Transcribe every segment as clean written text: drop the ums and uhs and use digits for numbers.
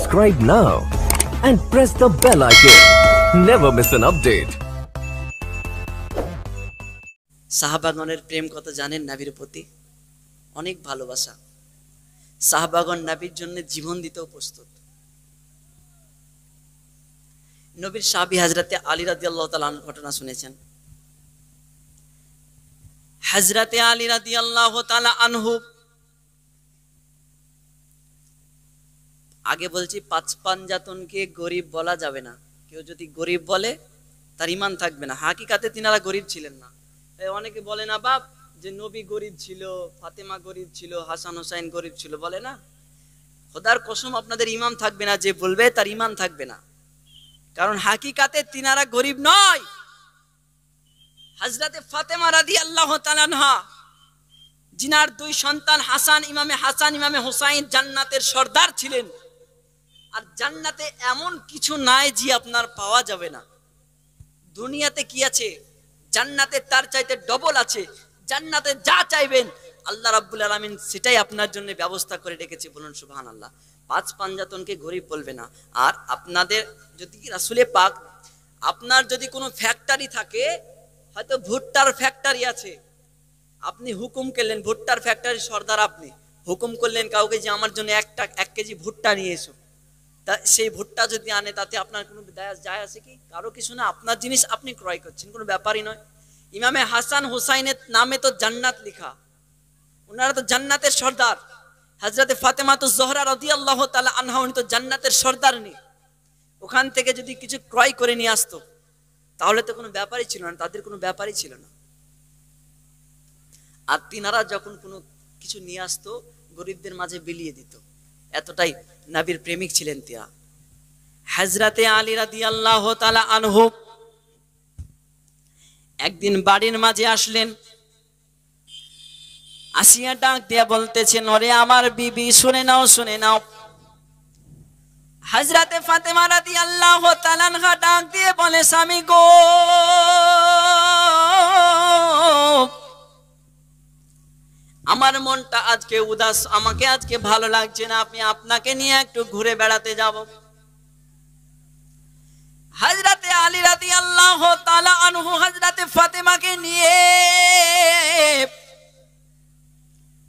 Subscribe now and press the bell icon. Never miss an update. সাহাবাগণের প্রেম কত জানেন? নবীর প্রতি অনেক ভালোবাসা। সাহাবাগণ নবীর জন্য জীবন দিতেও প্রস্তুত। নবীর সাহাবী হযরতে আলী রাদিয়াল্লাহু তাআলা আনহু ঘটনা শুনেছেন। হযরতে আলী রাদিয়াল্লাহু তাআলা আনহু, আগে বলছি, পাঁচ পাঞ্জাতনকে গরিব বলা যাবে না। কেউ যদি গরিব বলে তার ঈমান থাকবে না। হাকিকাতে তিনারা গরিব ছিলেন না। অনেকে বলে না বাপ যে নবী গরিব ছিল, ফাতেমা গরিব ছিল, হাসান হোসাইন গরিব ছিল, বলে না। খোদার কসম আপনাদের ঈমান থাকবে না, যে বলবে তার ঈমান থাকবে না। কারণ হাকিকাতে তিনারা গরিব নয়। হযরতে ফাতেমা রাদিয়াল্লাহু তাআলা আনহা, জিনার দুই সন্তান হাসান, ইমামে হোসাইন জান্নাতের সর্দার ছিলেন। আর জান্নাতে এমন কিছু নাই যে আপনার পাওয়া যাবে না। দুনিয়াতে কি আছে, জান্নাতে তার চাইতে ডবল আছে। জান্নাতে যা চাইবেন আল্লাহ রাব্বুল আলামিন সেটাই আপনার জন্য ব্যবস্থা করে রেখেছে। বলুন সুবহানাল্লাহ। পাঁচ পাঞ্জাতনকে গরিব বলবে না। আর আপনাদের যদি রাসূলে পাক, আপনার যদি কোনো ফ্যাক্টরি থাকে, হয়তো ভুট্টার ফ্যাক্টরি আছে, আপনি হুকুম করলেন, ভুট্টার ফ্যাক্টরির সর্দার আপনি, হুকুম করলেন কাউকে যে আমার জন্য এক কেজি ভুট্টা নিয়ে এসো। তা সেই ভুট্টা যদি আনে তাতে আপনার কোনো যায় আছে কি? কারো কিছু না। আপনার জিনিস আপনি ক্রয় করছেন, কোনো ব্যাপারই নয়। ইমামে হাসান হোসাইনের নামে তো জান্নাত লেখা, ওনারা তো জান্নাতের সর্দার। হযরতে ফাতেমা তো জোহরা রাদিয়াল্লাহু তাআলা আনহা, উনি তো জান্নাতের সর্দার নেই। ওখান থেকে যদি কিছু ক্রয় করে নিয়ে আসতো তাহলে তো কোনো ব্যাপারই ছিল না, তাদের কোনো ব্যাপারই ছিল না। আর তিনারা যখন কোনো কিছু নিয়ে আসতো গরিবদের মাঝে বিলিয়ে দিত। এতটাই নবীর প্রেমিক ছিলেন তিনা। হযরতে আলী রাদিয়াল্লাহু তাআলা আনহু একদিন বাড়ির মাঝে আসলেন। আসিয়া ডাক দিয়ে বলতেছেন, ওরে আমার বিবি, শুনে নাও, শুনে নাও। হযরতে ফাতেমা রাদিয়াল্লাহু তাআলা আনহা ডাক দিয়ে বলে, স্বামী গো, আমার মনটা আজকে উদাস, আমাকে আজকে ভালো লাগছে না, আপনি আপনাকে নিয়ে একটু ঘুরে বেড়াতে যাব। হযরতে আলী রাদিয়াল্লাহু তাআলা আনহু হযরতে ফাতেমাকে নিয়ে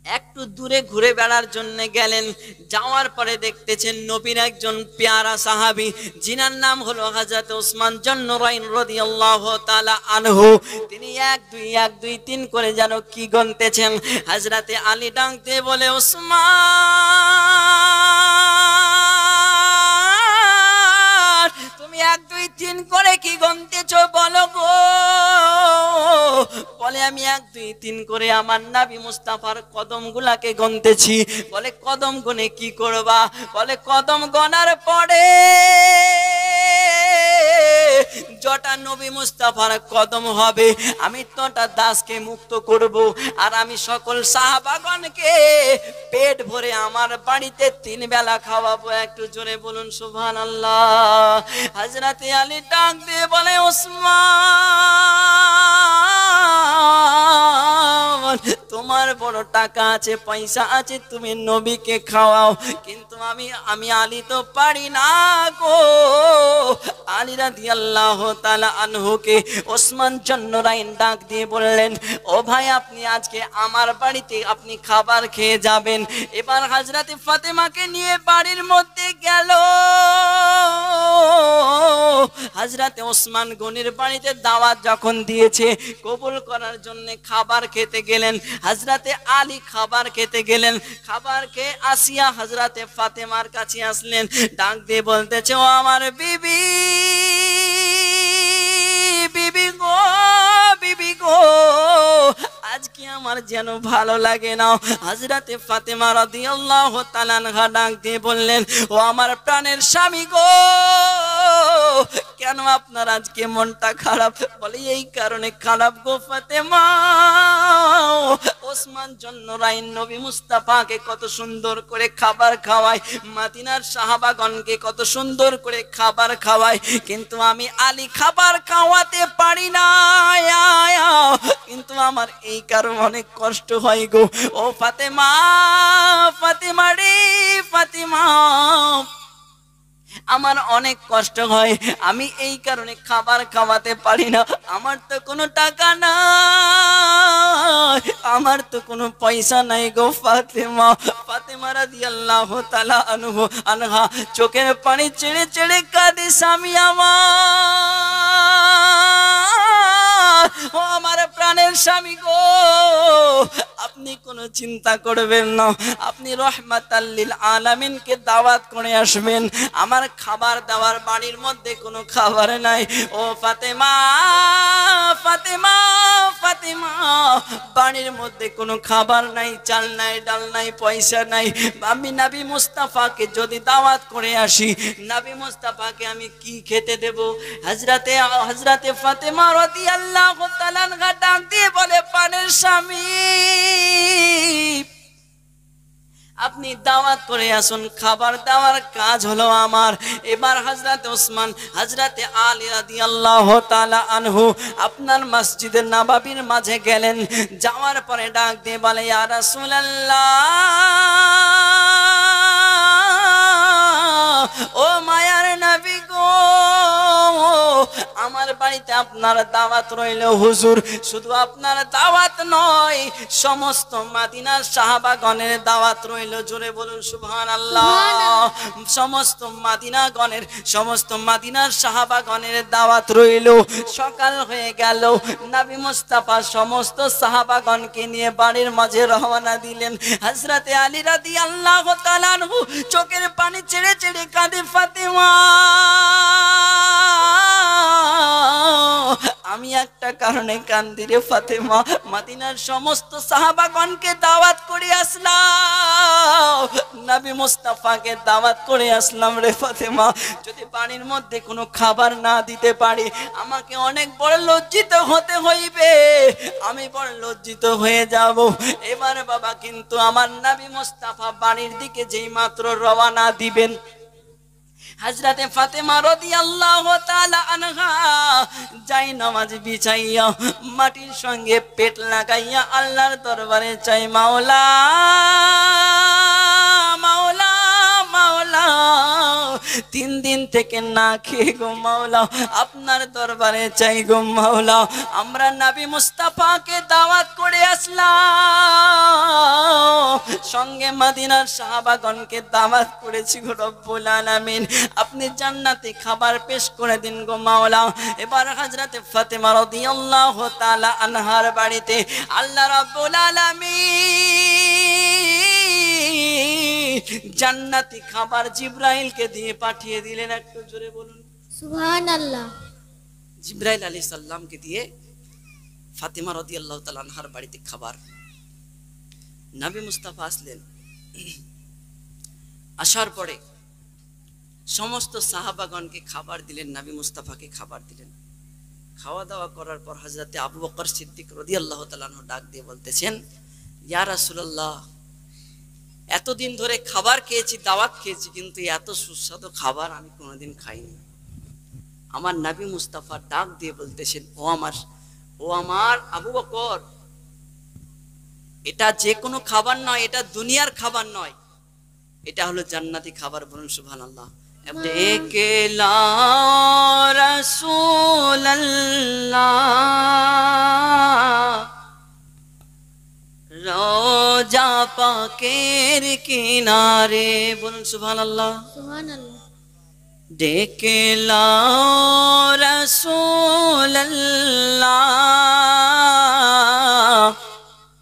একটু দূরে ঘুরে বেড়ার জন্য গেলেন। যাওয়ার পরে দেখতেছেন নবীর একজন পেয়ারা সাহাবী, জিনার নাম হলো হযরত ওসমান জন্নুরাইন রাদিয়াল্লাহু তাআলা আনহু। তিনি এক দুই তিন করে যেন কি গুনতেছেন। হযরতে আলী ডাক দিয়ে বলে, ওসমান, তুমি 1 2 3 করে কি গুনতেছো বলো গো? বলে, আমি 1 2 3 করে আমার নবী মুস্তাফার কদম গুলাকে গুনতেছি। বলে, কদম গুনে কি করবা? বলে, কদম গনার পরে যটা নবী মুস্তাফার কদম হবে আমি তটা দাসকে মুক্ত করব। আর আমি সকল সাহাবাগণকে পেট ভরে আমার বাড়িতে 3 বেলা খাওয়াবো। একটু জোরে বলুন সুবহানাল্লাহ। হযরতে আলী ডাক দিয়ে বলে, ওসমান, তোমার বড় টাকা আছে, পয়সা আছে, তুমি নবীকে খাওয়াও, কিন্তু আমি আলী তো পারি না গো। আলী রাদিয়াল্লাহু তাআলা আনহুকে ওসমান জন্নুরাইন ডাক দিয়ে বললেন, ও ভাই, আপনি আজকে আমার বাড়িতে আপনি খাবার খেয়ে যাবেন। এবার হযরতে ফাতেমাকে নিয়ে বাড়ির মধ্যে গেল। হযরতে ওসমান গনির বাড়িতে দাওয়াত যখন দিয়েছে, কবুল করার জন্য খাবার খেতে গেলেন। হযরতে আলী খাবার খেতে গেলেন। খাবার খেয়ে আসিয়া হযরতে ফাতেমার কাছে আসলেন। ডাক দিয়ে বলতেছে, ও আমার বিবি, বিবি গো, বিবি গো, আজকে আমার যেন ভালো লাগে না। হযরতে ফাতেমা রাদিয়াল্লাহু তাআলা আনহা ডাক দিয়ে বললেন, ও আমার প্রাণের স্বামী গো, কেন আপনার আজকে মনটা খারাপ? বলে, এই কারণে খারাপ গো ফাতেমা, ওসমান জন্নুরাইন নবী মুস্তাফাকে কত সুন্দর করে খাবার খাওয়ায়, মদিনার সাহাবাগণকে কত সুন্দর করে খাবার খাওয়ায়, কিন্তু আমি আলী খাবার খাওয়াতে পারি না। কিন্তু আমার এই কারণে অনেক কষ্ট হয় গো। ও ফাতেমা, ফাতেমা রে ফাতেমা, আমার অনেক কষ্ট হয়, আমি এই কারণে খাবার খাওয়াতে পারি না। আমার তো কোনো টাকা নাই, আমার তো কোনো পয়সা নাই গো ফাতেমা। ফাতেমা রাদিয়াল্লাহু তাআলা আনহা চোখের পানি ছেড়ে ছেড়ে কাঁদে, স্বামী আমার, ও আমার প্রাণের স্বামী গো, আপনি কোনো চিন্তা করবেন না, আপনি রহমাতাল লিল আলামিনকে দাওয়াত করে আসবেন। আমার খাবার দাবার বাড়ির মধ্যে কোনো খাবার নাই। ও ফাতেমা, ফাতেমা, ফাতেমা, বাড়ির মধ্যে কোনো খাবার নাই, চাল নাই, ডাল নাই, পয়সা নাই। আমি নবী মুস্তাফাকে যদি দাওয়াত করে আসি, নবী মুস্তাফাকে আমি কি খেতে দেব? হযরতে ফাতেমা রাদিয়াল্লাহু তাআলা আনহা ডাক দিয়ে বলে, পানের স্বামী, আপনি দাওয়াত করে আসুন, খাবার দাওয়ার কাজ হলো আমার। এবার হযরত ওসমান, হযরতে আলী রাদিয়াল্লাহু তাআলা আনহু আপনার মসজিদে নববীর মাঝে গেলেন। যাওয়ার পরে ডাক দিয়ে বলে, ইয়া রাসূলুল্লাহ, ও মায়ার নবী গো, আমার বাড়িতে আপনার দাওয়াত রইল হুজুর। শুধু আপনার দাওয়াত নয়, সমস্ত মদিনার সাহাবাগণের দাওয়াত রইল। জোরে বলুন সুবহানাল্লাহ। সমস্ত মদিনার সাহাবাগণের দাওয়াত রইল। সকাল হয়ে গেল, নবী মুস্তাফা সমস্ত সাহাবাগণকে নিয়ে বাড়ির মাঝে রওনা দিলেন। হযরতে আলী রাদিয়াল্লাহু তাআলা আনহু চোখের পানি ছেড়ে ছেড়ে কাঁদে, ফাতেমা, আমি একটা কারণে কান্দি রে ফাতেমা, মদিনার সমস্ত সাহাবাগণকে দাওয়াত করে আসলাম, নবী মুস্তাফাকে দাওয়াত করে আসলাম রে ফাতেমা, যদি বাড়ির মধ্যে কোনো খাবার না দিতে পারি আমাকে অনেক বড় লজ্জিত হতে হইবে, আমি বড় লজ্জিত হয়ে যাব। এবার বাবা, কিন্তু আমার নবী মুস্তাফা বাড়ির দিকে যেই মাত্র রওনা দিবেন, হযরতে ফাতেমা রাদিয়াল্লাহু তাআলা আনহা যাই নামাজ বিছাইয়া মাটির সঙ্গে পেট লাগাইয়া আল্লাহর দরবারে চাই, মাওলা, মাওলা, মাওলা, 3 দিন থেকে না খেয়ে গো মাওলা আপনার দরবারে চাই গো মাওলা, আমরা নবী মুস্তাফাকে দাওয়াত করে আসলাম, সঙ্গে মদিনার সাহাবাগণকে দাওয়াত করেছি গো রব্বুল আলামিন, আপনি জান্নাতে খাবার পেশ করে দিন গো মাওলা। এবার হযরতে ফাতেমা রাদিয়াল্লাহু তাআলা আনহার বাড়িতে আল্লাহ রাব্বুল আলামিন জান্নাতি খাবার জিবরাইলকে দিয়ে পাঠিয়ে দিলেন। একটু জোরে বলুন সুবহানাল্লাহ। জিবরাইল আলাইহিস সালামকে দিয়ে ফাতেমা রাদিয়াল্লাহু তাআলা আনহার বাড়িতে খাবার। নবী মুস্তাফা আসলেন, আসার পরে সমস্ত সাহাবাগণকে খাবার দিলেন, নবী মুস্তাফাকে খাবার দিলেন। খাওয়া দাওয়া করার পর হযরতে আবু বকর সিদ্দিক রাদিয়াল্লাহু তাআলা আনহু ডাক দিয়ে বলতেছেন, ইয়া রাসূলুল্লাহ, এতদিন ধরে খাবার খেয়েছি, দাওয়াত খেয়েছি, কিন্তু এত সুস্বাদু খাবার আমি কোনোদিন খাইনি। আমার নবী মুস্তাফা ডাক দিয়ে বলতেছেন, ও আমার আবু বকর, এটা যে কোনো খাবার নয়, এটা দুনিয়ার খাবার নয়, এটা হলো জান্নাতি খাবার। বলুন সুবহানাল্লাহ। ডেকে লাও রাসূলুল্লাহ রোজা পাকের কিনারে, বলুন সুবহানাল্লাহ। সুবহানাল্লাহ। ডেকে লাও রাসূলুল্লাহ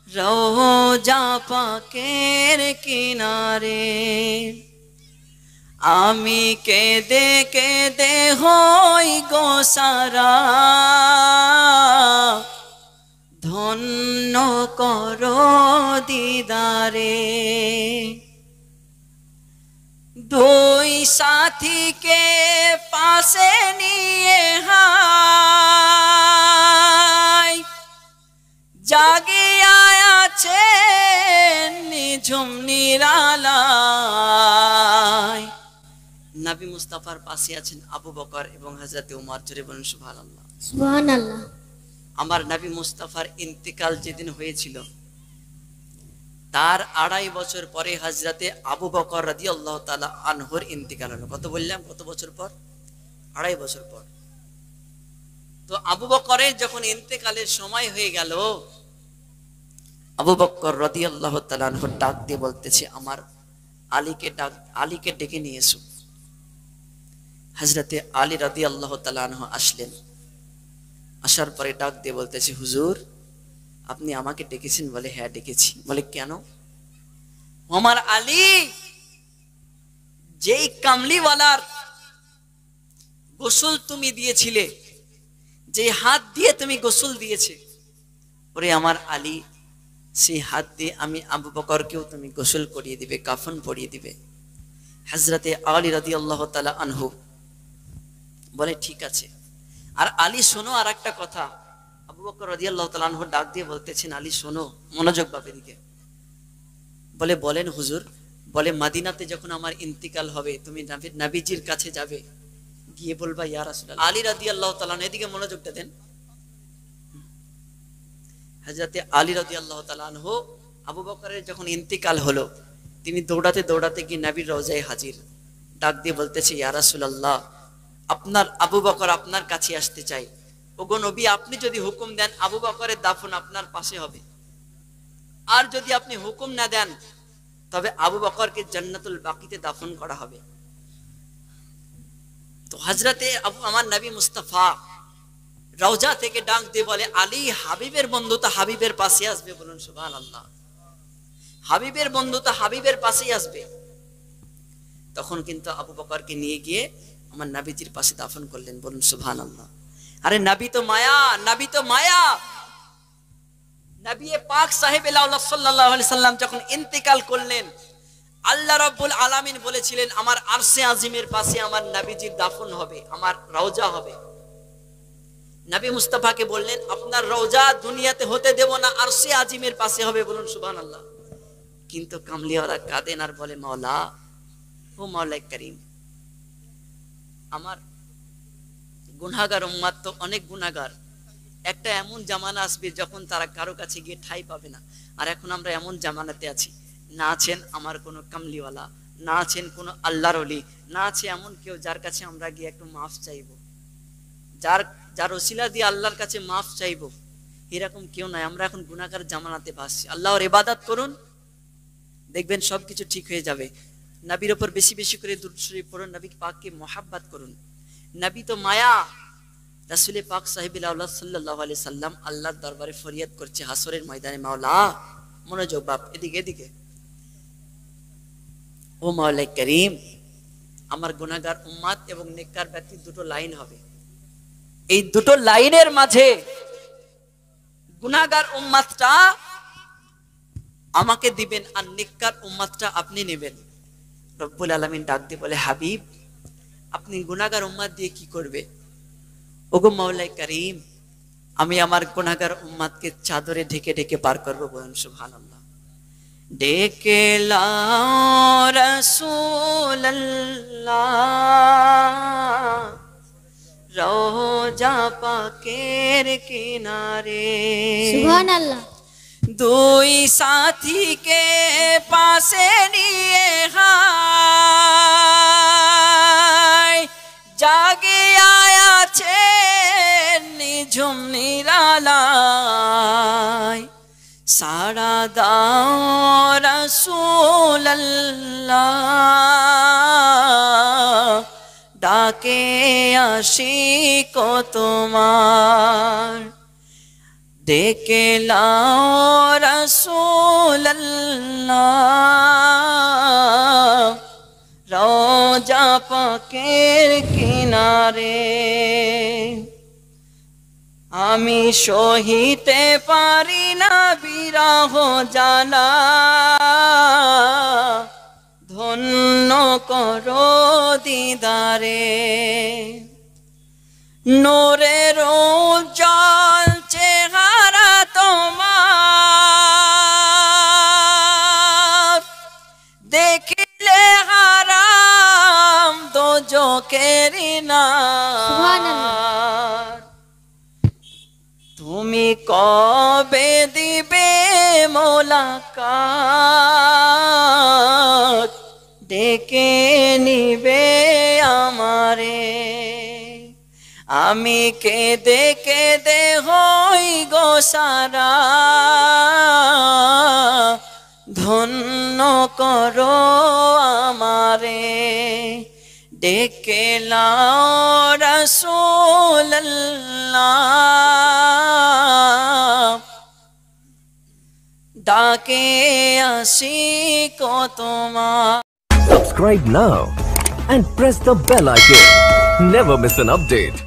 রোজা পাকের কিনারে, আমি কেঁদে কেঁদে হই গো সারা, ধন্য করো দিদারে, দুই সাথীকে পাশে নিয়ে হাই জাগিয়া আছে নিঝুম নিরালায়। নবী মুস্তাফার পাশে আছেন আবু বকর এবং হযরতে উমর। জোরে বলুন সুবহানাল্লাহ। সুবহানাল্লাহ। আমার নবী মুস্তাফার ইন্তিকাল যেদিন হয়েছিল, তার 2.5 বছর পরে হযরতে আবু বকর রাদিয়াল্লাহু তাআলা আনহুর ইন্তিকাল হলো। কত বললাম, কত বছর পর? 2.5 বছর পর। তো আবু বকরের যখন ইন্তেকালের সময় হয়ে গেল, আবু বকর রাদিয়াল্লাহু তাআলা আনহু ডাক দিয়ে বলতেছে, আমার আলীকে ডেকে নিয়ে এসো। হযরতে আলী রাদিয়াল্লাহু তাআলা আনহু আসলেন। আসার পরে ডাক দিয়ে বলতেছে, হুজুর আপনি আমাকে ডেকেছেন? বলে হ্যাঁ ডেকেছি। বলে কেন? আমার আলী, যেই কামলিওয়ালার গোসল তুমি দিয়েছিলে, যে হাত দিয়ে তুমি গোসল দিয়েছে, ওরে আমার আলী, সেই হাত দিয়ে আমি আবু বকরকেও তুমি গোসল করিয়ে দিবে, কাফন পরিয়ে দিবে। হযরতে আলী রাদিয়াল্লাহু তাআলা আনহু বলে ঠিক আছে। আর আলী শোনো আর একটা কথা, আবু বকর রাদিয়াল্লাহু তাআলা আনহু ডাক দিয়ে বলতেছেন, আলী শোনো, মনোযোগ ভাবে দিকে। বলে বলেন হুজুর। বলে মাদিনাতে যখন আমার ইন্তিকাল হবে, তুমি নবীজির কাছে যাবে, গিয়ে বলবা ইয়া রাসূলুল্লাহ। আলী রাদিয়াল্লাহু তাআলা, এদিকে মনোযোগটা দেন। হযরতে আলী রাদিয়াল্লাহু তাআলা আনহু আবু বকরের যখন ইন্তিকাল হলো, তিনি দৌড়াতে দৌড়াতে গিয়ে নবীর রওজায় হাজির। ডাক দিয়ে বলতেছে, ইয়া রাসূলুল্লাহ, আপনার আবু বকর আপনার কাছে আসতে চাই। ওগো নবী, আপনি যদি হুকুম দেন আবু বকরের দাফন আপনার পাশে হবে, আর যদি আপনি হুকুম না দেন তবে আবু বকরকে জান্নাতুল বাকিতে দাফন করা হবে। তো হযরতে আমার নবী মুস্তাফা রওজা থেকে ডাক দিয়ে বলে, আলী, হাবিবের বন্ধু তো হাবিবের পাশে আসবে। বলুন সুবহানাল্লাহ। হাবিবের বন্ধু তো হাবিবের পাশেই আসবে। তখন কিন্তু আবু বকরকে নিয়ে গিয়ে আমার নবীজির পাশে দাফন করলেন। বলুন সুবহানাল্লাহ। আরে নবী তো মায়া, নবী তো মায়া। নবী পাক সাহেবে আল্লাহ সাল্লাল্লাহু আলাইহি সাল্লাম যখন ইন্তেকাল করলেন, আল্লাহ রাব্বুল আলামিন বলেছিলেন আমার আরশে আজিমের পাশে আমার নবীজির দাফন হবে, আমার রওজা হবে। নবী মুস্তাফাকে বললেন, আপনার রওজা দুনিয়াতে হতে দেব না, আরশে আজিমের পাশে হবে। বলুন সুবহানাল্লাহ। কিন্তু কামলিওয়ালা কাঁদেন আর বলে, মাওলা, ও মাওলাই করিম, আমার গুনাহগার উম্মত তো অনেক গুনাহগার। একটা এমন জামানা আসবে যখন তারা কারো কাছে গিয়ে ঠাঁই পাবে না। আর এখন আমরা এমন জামানাতে আছি, না আছেন আমার কোনো কামলিওয়ালা, না আছেন কোনো আল্লাহর ওলি, না আছে এমন কেউ যার কাছে আমরা গিয়ে একটু মাফ চাইবো, যার ওসিলা দিয়ে আল্লাহর কাছে মাফ চাইবো, এরকম কেউ নাই। আমরা এখন গুনাহগার জামানাতে ভাসছি। আল্লাহর ইবাদত করুন, দেখবেন সবকিছু ঠিক হয়ে যাবে। নবীর উপর বেশি বেশি করে দুরূদ শরীফ পড়ুন, নবী পাককে মহাব্বত করুন। নবী তো মায়া। রাসূল পাক সাহেবুল আউলাদ সাল্লাল্লাহু আলাইহি সাল্লাম আল্লাহর দরবারে ফরিয়াদ করছে হাসরের ময়দানে, মাওলা, মনোযোগ বাপ, এদিকে এদিকে, ও মাওলাই করিম, আমার গুনাহগার উম্মত এবং নেককার ব্যক্তি দুটো লাইন হবে। এই দুটো লাইনের মাঝে গুনাহগার উম্মতটা আমাকে দিবেন আর নেককার উম্মতটা আপনি নেবেন। রব্বুল আলামিন ডাক দিয়ে বলে, হাবিব, আপনি গুনাহগার উম্মত দিয়ে কি করবে? ওগো মাওলাই করিম, আমি আমার গুনাহগার উম্মতকে চাদরে ঢেকে ঢেকে পার করব। বলুন সুবহানাল্লাহ। ডেকে লাও রাসূলুল্লাহ রওজা পাকের কিনারে, সুবহানাল্লাহ। দুই সাথীকে পাশে নিয়ে হায় জাগে আছে নিঝুম নিরালায়, সাড়া দাও রাসূলুল্লাহ ডাকে আশিক তোমার। ডেকে লাও রাসূলুল্লাহ রওজা পাকের কিনারে, আমি সহিতে পারি না বিরহ জ্বালা, ধন্য করো দিদারে। নূরের উজ্জ্বল চেহারা তোমার, দেখিলে হারাম দোজখের নার। তুমি কবে দিবে মওলা কাক ডেকে নিবে আমারে, আমি কেঁদে কেঁদে হই গো সারা, ধন্য করো আমারে, ডেকে লাও রাসূলুল্লাহ, ডাকে আসি কো তোমার। Subscribe now and press the bell icon. Never miss an update.